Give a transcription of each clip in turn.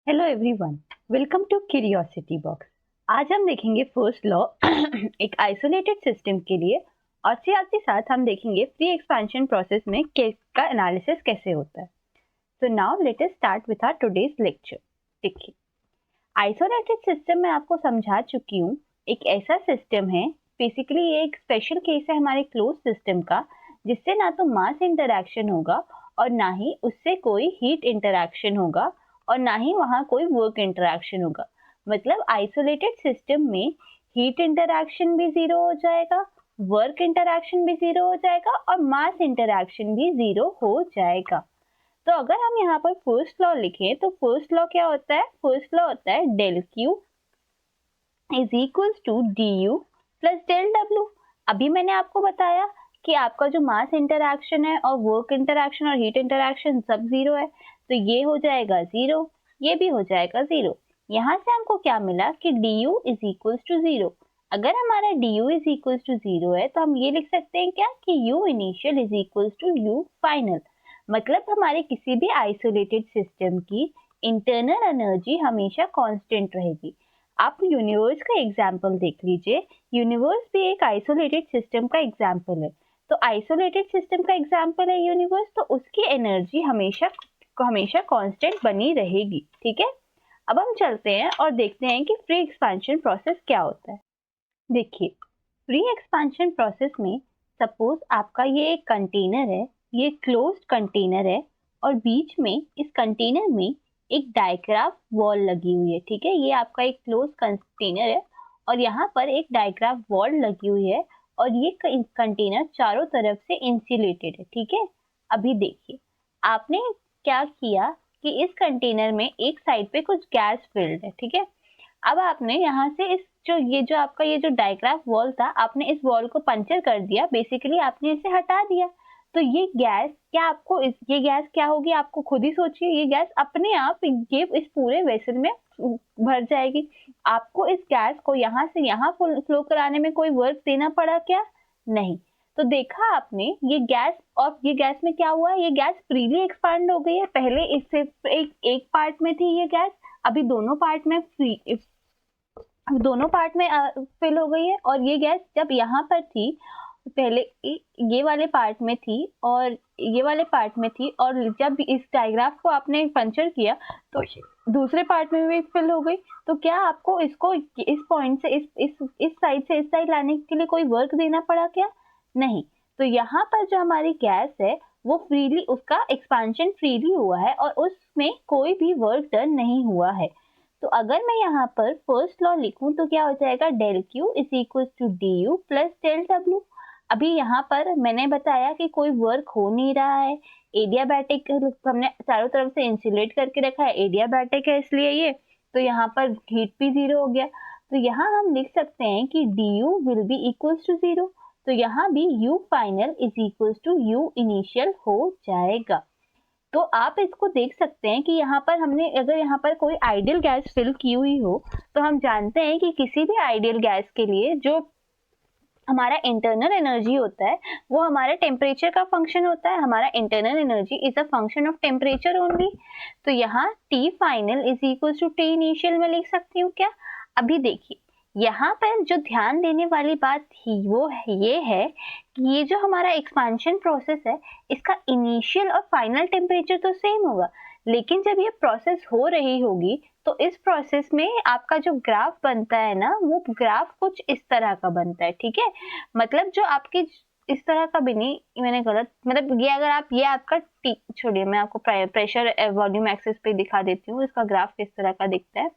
Hello everyone, welcome to curiosity box. आज हम देखेंगे फर्स्ट लॉ एक आइसोलेटेड सिस्टम के लिए और साथ ही साथ हम देखेंगे फ्री एक्सपेंशन प्रोसेस में केस का एनालिसिस कैसे होता है। So now let us start with our today's lecture. देखिए, आइसोलेटेड सिस्टम में आपको समझा चुकी हूँ, एक ऐसा सिस्टम है, बेसिकली ये एक स्पेशल केस है हमारे क्लोज सिस्टम का, जिससे ना तो मास इंटरैक्शन होगा और ना ही उससे कोई हीट इंटरैक्शन होगा और ना ही वहाँ कोई वर्क इंटरैक्शन होगा। मतलब आइसोलेटेड सिस्टम में हीट इंटरैक्शन भी जीरो हो जाएगा, वर्क इंटरैक्शन भी जीरो हो जाएगा और मास इंटरैक्शन भी जीरो हो जाएगा। तो अगर हम यहाँ पर फर्स्ट लॉ लिखें तो फर्स्ट लॉ क्या होता है? फर्स्ट लॉ होता है del Q is equals to d U plus del W. अभी मैंने आपको बताया कि आपका जो मास इंटरैक्शन है और वर्क इंटरैक्शन और हीट इंटरैक्शन सब जीरो है, तो ये हो जाएगा जीरो, ये भी हो जाएगा जीरो। यहाँ से हमको क्या मिला कि d U is equals to zero. अगर हमारा d U is equals to zero है तो हम ये लिख सकते हैं क्या कि U initial is equals to U final. मतलब हमारे किसी भी आइसोलेटेड सिस्टम की इंटरनल एनर्जी हमेशा कांस्टेंट रहेगी। आप यूनिवर्स का एग्जाम्पल देख लीजिए, यूनिवर्स भी एक आइसोलेटेड सिस्टम का एग्जाम्पल है। तो आइसोलेटेड सिस्टम का एग्जाम्पल है यूनिवर्स, तो उसकी एनर्जी हमेशा हमेशा कांस्टेंट बनी रहेगी। ठीक है, अब हम चलते हैं और देखते हैं कि फ्री एक्सपेंशन प्रोसेस क्या होता है। देखिए, फ्री एक्सपेंशन प्रोसेस में सपोज आपका ये एक कंटेनर है, ये क्लोज्ड कंटेनर है और बीच में इस कंटेनर में एक डायग्राफ वॉल लगी हुई है। ठीक है, ये आपका एक क्लोज कंटेनर है और यहाँ पर एक डायग्राफ वॉल लगी हुई है और ये कंटेनर चारों तरफ से इंसुलेटेड है। ठीक है, अभी देखिए, आपने क्या किया कि इस कंटेनर में एक साइड पे कुछ गैस फिल्ड है। ठीक है, अब आपने यहाँ से इस जो आपका ये जो डायग्राफ वॉल था, आपने इस वॉल को पंचर कर दिया, बेसिकली आपने इसे हटा दिया। तो ये गैस क्या आपको ये गैस क्या होगी, आपको खुद ही सोचिए, ये गैस अपने आप ये इस पूरे वेसल में भर जाएगी। आपको इस गैस को यहाँ से यहाँ फ्लो कराने में कोई वर्क देना पड़ा क्या? नहीं। तो देखा आपने ये गैस, और ये गैस में क्या हुआ, ये गैस फ्रीली एक्सपांड हो गई है। पहले इससे एक पार्ट में थी ये गैस, अभी दोनों पार्ट में फिल हो गई है। और ये गैस जब यहाँ पर थी, पहले ये वाले पार्ट में थी और ये वाले पार्ट में थी, और जब इस डायग्राफ को आपने पंचर किया तो दूसरे पार्ट में भी फिल हो गई। तो क्या आपको इसको इस पॉइंट से इस साइड से इस साइड लाने के लिए कोई वर्क देना पड़ा क्या? नहीं। तो यहाँ पर जो हमारी गैस है वो फ्रीली, उसका एक्सपेंशन फ्रीली हुआ है और उसमें कोई भी वर्क डन नहीं हुआ है। तो अगर मैं यहाँ पर फर्स्ट लॉ लिखूं तो क्या हो जाएगा, del Q is equal to d U plus del W. अभी यहाँ पर मैंने बताया कि कोई वर्क हो नहीं रहा है, एडियाबैटिक हमने चारों तरफ से इंसुलेट करके रखा है, एडियाबैटिक है इसलिए ये, तो यहाँ पर हीट भी जीरो हो गया। तो यहाँ हम लिख सकते हैं कि d U will be equal to zero. तो यहाँ भी U final is equal to U initial हो जाएगा। तो आप इसको देख सकते हैं कि यहाँ पर हमने अगर यहाँ पर कोई आइडियल गैस फिल की हुई हो, तो हम जानते हैं कि किसी भी आइडियल गैस के लिए जो हमारा इंटरनल एनर्जी होता है वो हमारे टेम्परेचर का फंक्शन होता है। हमारा internal energy is a function of temperature only. तो यहाँ T final is equal to T initial में लिख सकती हूँ क्या? अभी देखिए, यहाँ पर जो ध्यान देने वाली बात ही वो ये है कि ये जो हमारा एक्सपेंशन प्रोसेस है, इसका इनिशियल और फाइनल टेम्परेचर तो सेम होगा, लेकिन जब ये प्रोसेस हो रही होगी तो इस प्रोसेस में आपका जो ग्राफ बनता है ना, वो ग्राफ कुछ इस तरह का बनता है। ठीक है, मतलब जो आपकी इस तरह का भी नहीं, मैंने गलत, मतलब ये अगर आप ये आपका छोड़िए, मैं आपको प्रेशर वॉल्यूम एक्सिस पे दिखा देती हूँ, इसका ग्राफ किस तरह का दिखता है।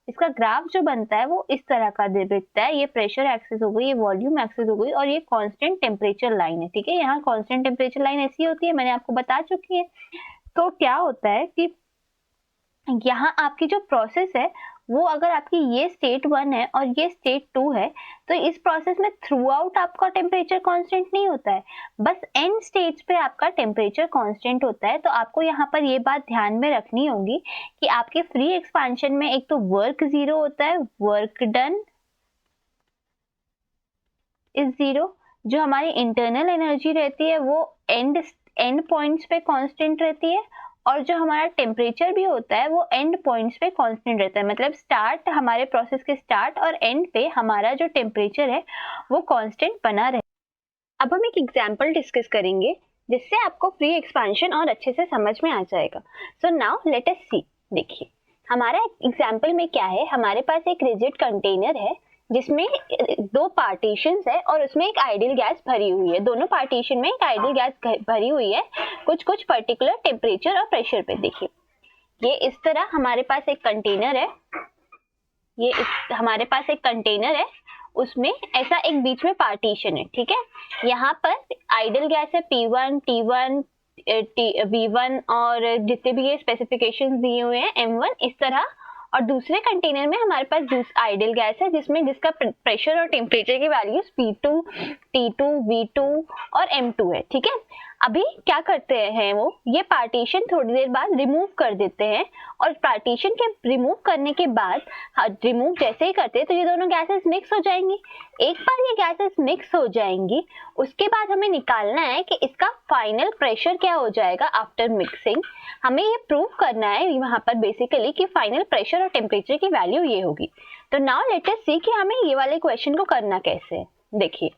इसका ग्राफ जो बनता है वो इस तरह का दिखता है, ये प्रेशर एक्सिस हो गई, ये वॉल्यूम एक्सिस हो गई और ये कांस्टेंट टेम्परेचर लाइन है। ठीक है, यहाँ कांस्टेंट टेम्परेचर लाइन ऐसी होती है, मैंने आपको बता चुकी है। तो क्या होता है कि यहाँ आपकी जो प्रोसेस है वो, अगर आपकी ये स्टेट 1 है और ये स्टेट 2 है, तो इस प्रोसेस में थ्रू आउट आपका टेम्परेचर कांस्टेंट नहीं होता है, बस एंड स्टेज पे आपका टेम्परेचर कांस्टेंट होता है। तो आपको यहाँ पर ये बात ध्यान में रखनी होगी कि आपके फ्री एक्सपेंशन में एक तो वर्क जीरो होता है, वर्क डन इज जीरो। जो हमारी इंटरनल एनर्जी रहती है वो एंड पॉइंट्स पे कांस्टेंट रहती है, और जो हमारा टेम्परेचर भी होता है वो एंड पॉइंट्स पे कांस्टेंट रहता है, मतलब स्टार्ट हमारे प्रोसेस के स्टार्ट और एंड पे हमारा जो टेम्परेचर है वो कांस्टेंट बना रहे। अब हम एक एग्जांपल डिस्कस करेंगे जिससे आपको फ्री एक्सपेंशन और अच्छे से समझ में आ जाएगा। सो नाउ लेट अस सी। देखिए हमारा एग्जांपल में क्या है, हमारे पास एक रिजिड कंटेनर है जिसमें दो पार्टीशंस है और उसमें एक आइडियल गैस भरी हुई है। दोनों पार्टीशन में एक आइडियल गैस भरी हुई है कुछ कुछ पर्टिकुलर टेम्परेचर और प्रेशर पे। देखिए ये इस तरह हमारे पास एक कंटेनर है, हमारे पास एक कंटेनर है, उसमें ऐसा एक बीच में पार्टीशन है, ठीक है। यहाँ पर आइडियल गैस है P1, T1, V1 और जितने भी ये स्पेसिफिकेशंस दिए हुए हैं M1 इस तरह। और दूसरे कंटेनर में हमारे पास आइडियल गैस है जिसका प्रेशर और टेम्परेचर की वैल्यूज P2, T2, V2 और M2 है, ठीक है। अभी क्या करते हैं वो ये पार्टीशन थोड़ी देर बाद रिमूव कर देते हैं और पार्टीशन के रिमूव करने के बाद रिमूव जैसे ही करते हैं तो ये दोनों गैसेस मिक्स हो जाएंगी। एक बार ये गैसेस मिक्स हो जाएंगी उसके बाद हमें निकालना है कि इसका फाइनल प्रेशर क्या हो जाएगा आफ्टर मिक्सिंग। हमें ये प्रूव करना है वहां पर बेसिकली कि फाइनल प्रेशर और टेम्परेचर की वैल्यू ये होगी। तो नाउ लेट अस सी कि हमें ये वाले क्वेश्चन को करना कैसे है। देखिए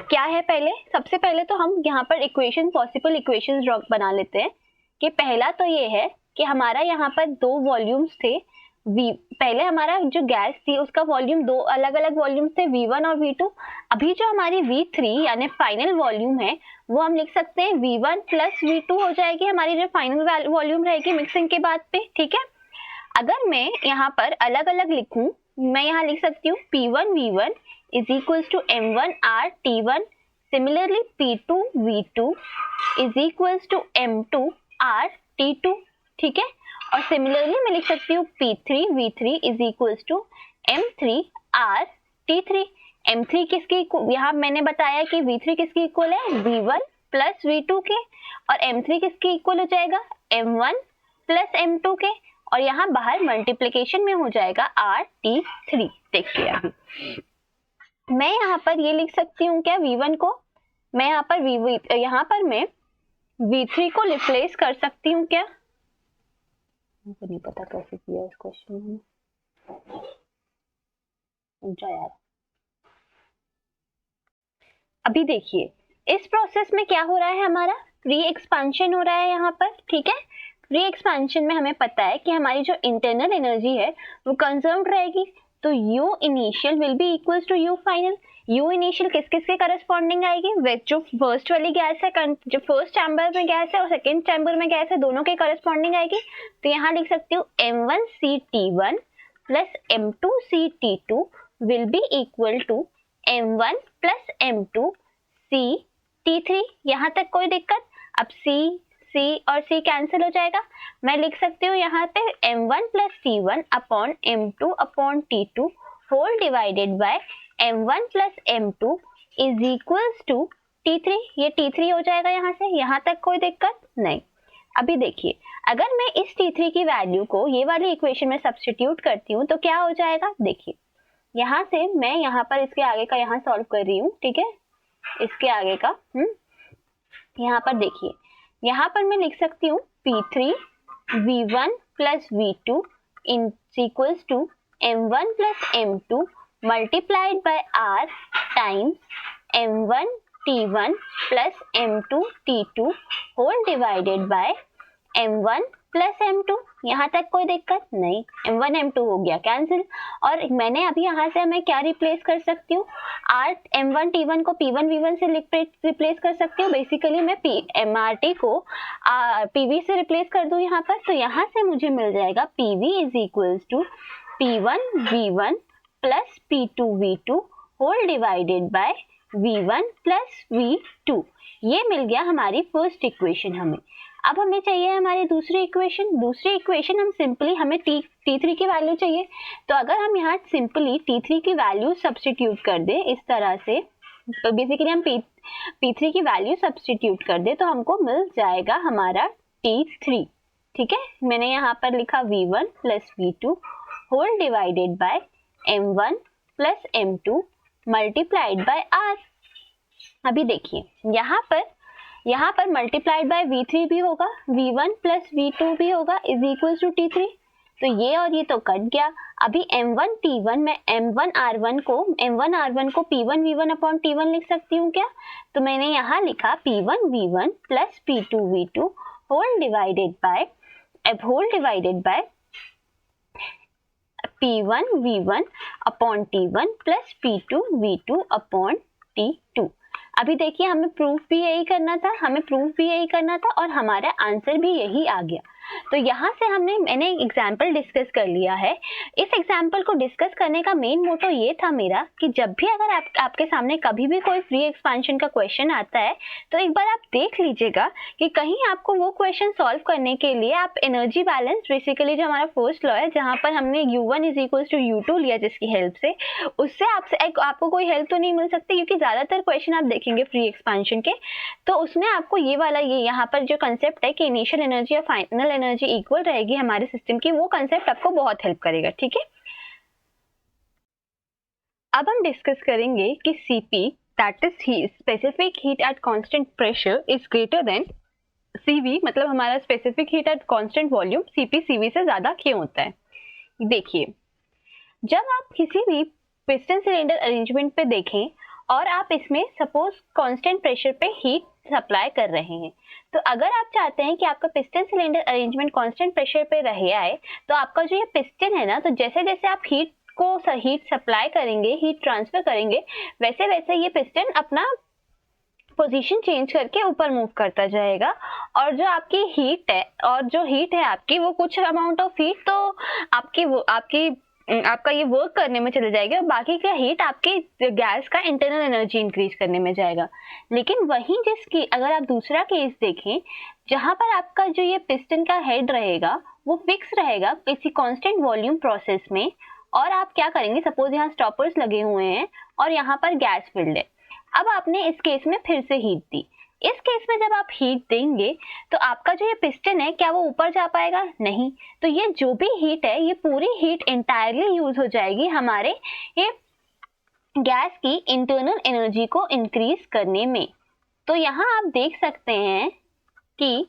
क्या है, सबसे पहले तो हम यहाँ पर इक्वेशन पॉसिबल इक्वेशंस बना लेते हैं कि पहला तो ये है कि हमारा यहाँ पर दो वॉल्यूम्स थे पहले हमारा जो गैस थी उसका वॉल्यूम दो अलग अलग वॉल्यूम्स थे V1 और V2। अभी जो हमारी V3 यानी फाइनल वॉल्यूम है वो हम लिख सकते हैं V1 प्लस V2 हो जाएगी हमारी जो फाइनल वॉल्यूम रहेगी मिक्सिंग के बाद पे, ठीक है। अगर मैं यहाँ पर अलग अलग लिखूं, मैं यहाँ लिख सकती हूँ P1 V1 is equals to M1 R T1, similarly P2 V2 is equals to M2 R T2, ठीक है। और सिमिलरली मैं लिख सकती हूँ P3 V3 is equals to M3 R T3। M3 किसकी, यहाँ मैंने बताया कि V3 किसकी इक्वल है V1 प्लस V2 के और M3 किसकी इक्वल हो जाएगा M1 प्लस M2 के और यहाँ बाहर मल्टीप्लिकेशन में हो जाएगा RT3। देखिए अभी मैं यहाँ पर ये लिख सकती हूँ क्या V1 को, मैं यहाँ पर मैं V3 को रिप्लेस कर सकती हूँ क्या, मुझे नहीं पता कैसे किया इस क्वेश्चन में यार। अभी देखिए इस प्रोसेस में क्या हो रहा है, हमारा फ्री एक्सपेंशन हो रहा है यहाँ पर, ठीक है। फ्री एक्सपेंशन में हमें पता है कि हमारी जो इंटरनल एनर्जी है वो कंजर्व्ड रहेगी, तो U initial will be equals to U final. U initial किस किस के करस्पॉन्डिंग आएगी, जो फर्स्ट वाली गैस है, जो फर्स्ट चैम्बर में गैस है और सेकेंड चैम्बर में गैस है, दोनों के करस्पॉन्डिंग आएगी। तो यहाँ लिख सकती हूँ M1CT1 plus M2CT2 will be equal to M1 plus M2CT3। यहाँ तक कोई दिक्कत? अब C और C कैंसिल हो जाएगा। मैं लिख सकती हूँ यहाँ पे M1 plus T1 upon M2 upon T2 whole divided by M1 plus M2 is equals to T3। ये T3 हो जाएगा यहाँ से, यहाँ तक कोई दिक्कत नहीं। अभी देखिए अगर मैं इस T3 की वैल्यू को ये वाली इक्वेशन में सब्स्टिट्यूट करती हूँ तो क्या हो जाएगा, देखिए यहाँ से मैं यहाँ पर इसके आगे का यहाँ सॉल्व कर रही हूँ, ठीक है, इसके आगे का यहाँ पर देखिए, यहाँ पर मैं लिख सकती हूँ P3 V1 plus V2 in equals to M1 plus M2 multiplied by R times M1 T1 plus M2 T2 whole divided by M1 plus M2। यहाँ तक कोई दिक्कत नहीं, M1 M2 हो गया कैंसिल। और मैंने अभी यहाँ से मैं क्या रिप्लेस कर सकती हूँ, R M1 T1 को P1 V1 से रिप्लेस कर सकती हूँ। बेसिकली मैं MRT को PV से रिप्लेस कर दूँ यहाँ पर, तो यहाँ से मुझे मिल जाएगा PV is equals to P1 V1 plus P2 V2 whole divided by V1 plus V2। ये मिल गया हमारी फर्स्ट इक्वेशन हमें। अब हमें चाहिए हमारी दूसरी इक्वेशन हम सिंपली हमें T3 की वैल्यू चाहिए, तो अगर हम यहाँ सिंपली T3 की वैल्यू सब्स्टिट्यूट कर दे इस तरह से, तो बेसिकली हम P3 की वैल्यू सब्स्टिट्यूट कर दे तो हमको मिल जाएगा हमारा T3, ठीक है। मैंने यहाँ पर लिखा V1 plus V2 whole divided by M1 plus M2 multiplied by R। अभी देखिए यहाँ पर मल्टीप्लाइड बाय V3 भी होगा, V1 प्लस V2 भी होगा इज इक्वल टू T3। तो ये और ये तो कट गया। अभी M1 T1 में M1 R1 को P1 V1 अपॉन T1 लिख सकती हूँ क्या? तो मैंने यहाँ लिखा P1 V1 plus P2 V2 whole divided by P1 V1 upon T1 plus P2 V2 upon T2। अभी देखिए हमें प्रूफ भी यही करना था और हमारा आंसर भी यही आ गया। तो यहाँ से मैंने एग्जाम्पल डिस्कस कर लिया है। इस एग्जाम्पल को डिस्कस करने का मेन मोटो ये था मेरा कि जब भी अगर आपके सामने कभी भी कोई फ्री एक्सपेंशन का क्वेश्चन आता है तो एक बार आप देख लीजिएगा कि कहीं आपको वो क्वेश्चन सॉल्व करने के लिए आप एनर्जी बैलेंस, बेसिकली जो हमारा फर्स्ट लॉ है जहाँ पर हमने U1 is equal to U2 लिया जिसकी हेल्प से, उससे आपको कोई हेल्प तो नहीं मिल सकती, क्योंकि ज्यादातर क्वेश्चन आप देखेंगे फ्री एक्सपेंशन के तो उसमें आपको ये यहाँ पर जो कंसेप्ट है कि इनिशियल एनर्जी और फाइनल एनर्जी इक्वल रहेगी हमारे सिस्टम की, वो कंसेप्ट आपको बहुत हेल्प करेगा। ठीक है, अब हम डिस्कस करेंगे कि Cp that is specific heat at constant pressure is greater than Cv, मतलब हमारा specific heat at constant volume Cp Cv से ज्यादा क्यों होता है। देखिए, जब आप किसी भी पिस्टन सिलेंडर अरेंजमेंट पे देखें और आप इसमें सपोज कांस्टेंट प्रेशर पे हीट सप्लाई कर रहे हैं, तो अगर आप चाहते हैं कि आपका piston cylinder arrangement constant pressure पे रहे आए, तो आपका जो ये पिस्टन है ना, तो जैसे जैसे आप हीट सप्लाई करेंगे, हीट ट्रांसफर करेंगे, वैसे वैसे ये पिस्टन अपना पोजीशन चेंज करके ऊपर मूव करता जाएगा और जो आपकी हीट है आपकी, वो कुछ अमाउंट ऑफ हीट तो आपका ये वर्क करने में चले जाएगा और बाकी का हीट आपके गैस का इंटरनल एनर्जी इंक्रीज करने में जाएगा। लेकिन वहीं अगर आप दूसरा केस देखें जहां पर आपका जो ये पिस्टन का हेड रहेगा वो फिक्स रहेगा किसी कांस्टेंट वॉल्यूम प्रोसेस में, और आप क्या करेंगे, सपोज यहाँ स्टॉपर्स लगे हुए हैं और यहाँ पर गैस फिल्ड है। अब आपने इस केस में फिर से हीट दी। इस केस में जब आप हीट देंगे तो आपका जो ये पिस्टन है क्या वो ऊपर जा पाएगा? नहीं। तो ये जो भी हीट है, ये पूरी हीट इंटायरली यूज हो जाएगी हमारे ये गैस की इंटरनल एनर्जी को इंक्रीज करने में। तो यहाँ आप देख सकते हैं कि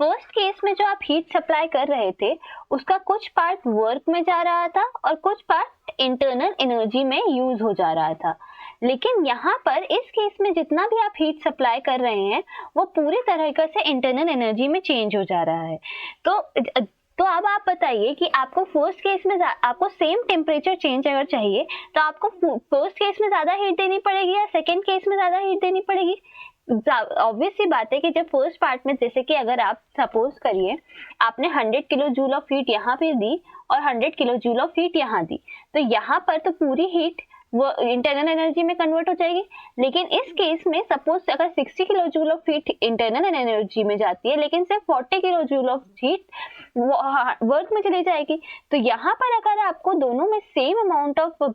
फर्स्ट केस में जो आप हीट सप्लाई कर रहे थे उसका कुछ पार्ट वर्क में जा रहा था और कुछ पार्ट इंटरनल एनर्जी में यूज हो जा रहा था। लेकिन यहाँ पर इस केस में जितना भी आप हीट सप्लाई कर रहे हैं वो पूरी तरीके से इंटरनल एनर्जी में चेंज हो जा रहा है। तो अब आप बताइए कि आपको फर्स्ट केस में आपको सेम टेम्परेचर चेंज अगर चाहिए तो आपको फर्स्ट केस में ज्यादा हीट देनी पड़ेगी या सेकेंड केस में ज्यादा हीट देनी पड़ेगी? ऑब्वियस सी बात है कि जब फर्स्ट पार्ट में, जैसे कि अगर आप सपोज करिए आपने 100 किलो जूल ऑफ हीट यहाँ पे दी और 100 किलो जूल ऑफ हीट यहाँ दी, तो यहाँ पर तो पूरी हीट वो इंटरनल एनर्जी में कन्वर्ट हो जाएगी। लेकिन इस केस में सपोज अगर 60 kilo joule of heat internal energy में जाती है लेकिन सिर्फ 40 kilo joule of heat work में चली जाएगी। तो यहाँ पर अगर आपको दोनों में same amount of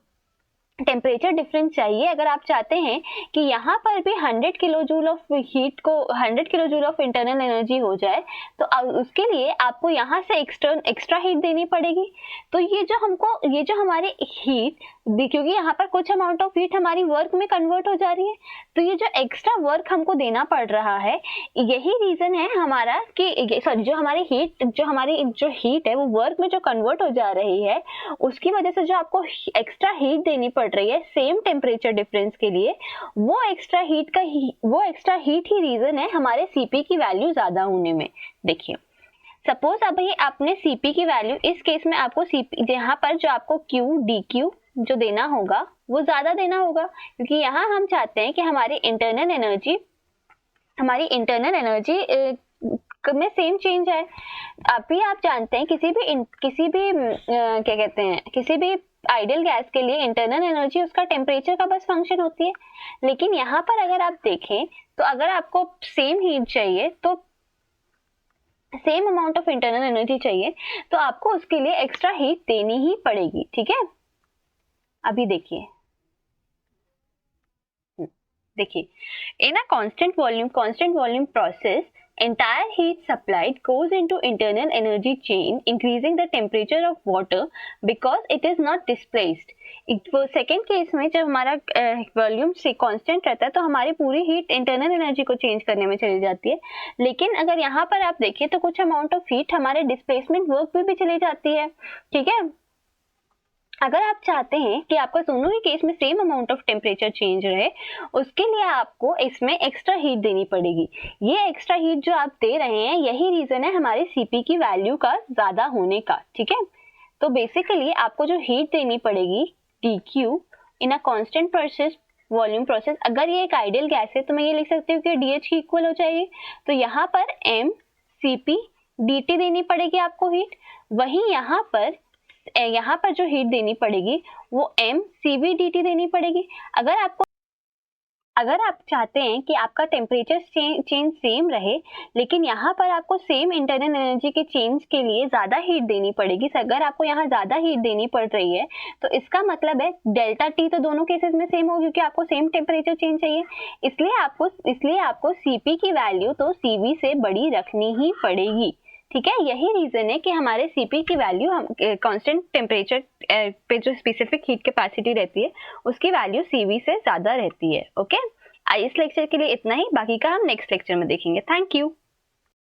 temperature difference चाहिए, अगर आप चाहते हैं कि यहाँ पर भी 100 किलो जूल ऑफ हीट को 100 kilo joule of internal energy हो जाए, तो उसके लिए आपको यहाँ से एक्स्ट्रा हीट देनी पड़ेगी। तो ये जो हमारी हीट, क्योंकि यहाँ पर कुछ अमाउंट ऑफ हीट हमारी वर्क में कन्वर्ट हो जा रही है, तो ये जो एक्स्ट्रा वर्क हमको देना पड़ रहा है, यही रीजन है हमारा कि जो हमारी हीट है वो वर्क में जो कन्वर्ट हो जा रही है, उसकी वजह से जो आपको एक्स्ट्रा हीट देनी पड़ रही है सेम टेम्परेचर डिफरेंस के लिए, वो एक्स्ट्रा हीट ही रीजन है हमारे Cp की वैल्यू ज्यादा होने में। देखिए, सपोज अभी आपने Cp की वैल्यू, इस केस में आपको Cp यहाँ पर जो आपको Q dQ जो देना होगा वो ज्यादा देना होगा, क्योंकि यहाँ हम चाहते हैं कि हमारी इंटरनल एनर्जी में सेम चेंज है। अभी आप जानते हैं किसी भी आइडियल गैस के लिए इंटरनल एनर्जी उसका टेम्परेचर का बस फंक्शन होती है। लेकिन यहाँ पर अगर आप देखें तो अगर आपको सेम हीट चाहिए, तो same amount of internal energy चाहिए, तो आपको उसके लिए एक्स्ट्रा हीट देनी ही पड़ेगी। ठीक है, अभी देखिए in a constant volume process entire heat supplied goes into internal energy chain, increasing the temperature of water because it is not displaced. वो सेकेंड केस में जब हमारा वॉल्यूम कांस्टेंट रहता है तो हमारी पूरी हीट इंटरनल एनर्जी को चेंज करने में चली जाती है, लेकिन अगर यहाँ पर आप देखिए तो कुछ अमाउंट ऑफ हीट हमारे डिस्प्लेसमेंट वर्क पे भी चली जाती है। ठीक है, अगर आप चाहते हैं कि आपका दोनों ही केस में same amount of temperature change रहे, उसके लिए आपको इसमें एक्स्ट्रा हीट देनी पड़ेगी। ये एक्स्ट्रा हीट जो आप दे रहे हैं, यही रीजन है हमारे सीपी की वैल्यू का ज्यादा होने का। ठीक है, तो बेसिकली आपको जो हीट देनी पड़ेगी dq in a constant process volume process, अगर ये एक आइडियल गैस है तो मैं ये लिख सकती हूँ कि dh की इक्वल हो जाएगी, तो यहाँ पर m cp dt देनी पड़ेगी आपको हीट। वहीं यहाँ पर जो हीट देनी पड़ेगी वो m cv dt देनी पड़ेगी। अगर आप चाहते हैं कि आपका टेम्परेचर चेंज सेम रहे, लेकिन यहाँ पर आपको सेम इंटरनल एनर्जी के चेंज के लिए ज्यादा हीट देनी पड़ेगी, अगर आपको यहाँ ज्यादा हीट देनी पड़ रही है तो इसका मतलब है डेल्टा टी तो दोनों केसेस में सेम होगी क्योंकि आपको सेम टेम्परेचर चेंज चाहिए। इसलिए आपको सीपी की वैल्यू तो सीवी से बड़ी रखनी ही पड़ेगी। ठीक है, यही रीजन है कि हमारे सीपी की वैल्यू हम कांस्टेंट टेम्परेचर पे जो स्पेसिफिक हीट कैपेसिटी रहती है उसकी वैल्यू सीवी से ज्यादा रहती है। ओके, इस लेक्चर के लिए इतना ही, बाकी का हम नेक्स्ट लेक्चर में देखेंगे। Thank you.